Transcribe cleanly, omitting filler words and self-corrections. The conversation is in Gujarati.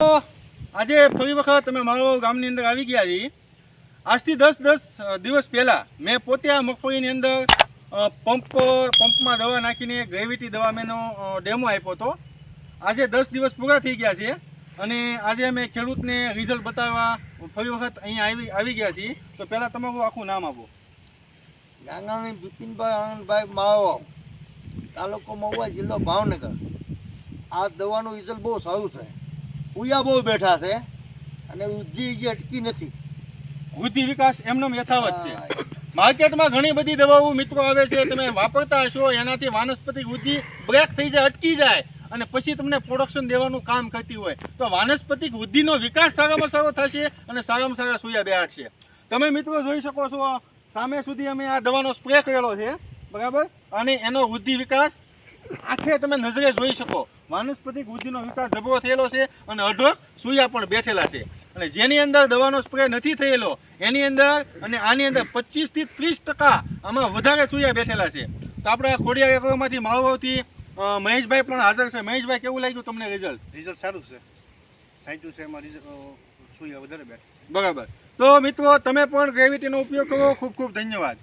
આજે ફરી વખત અમે માળવા ગામની અંદર આવી ગયા છીએ. આજથી 10 દિવસ પહેલાં મેં પોતે આ મગફળીની અંદર પંપમાં દવા નાખીને ગ્રેવિટી દવા મેંનો ડેમો આપ્યો હતો. આજે 10 દિવસ પૂરા થઈ ગયા છે અને આજે અમે ખેડૂતને રિઝલ્ટ બતાવવા ફરી વખત અહીંયા આવી ગયા છીએ. તો પહેલાં તમારું આખું નામ આપો. ગાંગાણી બિપિનભાઈ આનંદભાઈ માળવા, તાલુકો મહુવા, જિલ્લો ભાવનગર. આ દવાનું રિઝલ્ટ બહુ સારું છે. ઉયા બહુ બેઠા છે અને વૃદ્ધિ જે અટકી નથી. વૃદ્ધિ વિકાસ એમનો યથાવત છે. માર્કેટમાં ઘણી બધી દવાઓ મિત્રો આવે છે, તમે વાપરતા હશો, એનાથી વાનસ્પતિક વૃદ્ધિ બ્રેક થઈ જાય, અટકી જાય અને પછી તમને પ્રોડક્શન દેવાનું કામ કરતી હોય. તો વાનસ્પતિક વૃદ્ધિનો વિકાસ સારામાં સારો થશે અને સારામાં સારા સૂયા બેહાડશે. તમે મિત્રો જોઈ શકો છો સામે સુધી અમે આ દવાનો સ્પ્રે કરેલો છે, બરાબર, અને એનો વૃદ્ધિ વિકાસ આખે તમે નજરે જોઈ શકો. વાનસ્પતિક વૃદ્ધિનો વિકાસ જબરો થયેલો છે અને અઢળક સૂયા પણ બેઠેલા છે. અને જેની અંદર દવાનો સ્પ્રે નથી થયેલો એની અંદર અને આની અંદર 25 થી 30% આમાં વધારે સૂયા બેઠેલા છે. તો આપણે ખોડિયાર એગ્રોમાંથી માળવાથી મહેશભાઈ પણ હાજર છે. મહેશભાઈ, કેવું લાગ્યું તમને રિઝલ્ટ? રિઝલ્ટ સારું છે, સાચું છે. એમાં સૂયા વધારે બેઠ. બરાબર. તો મિત્રો તમે પણ ગ્રેવિટીનો ઉપયોગ કરો. ખૂબ ખૂબ ધન્યવાદ.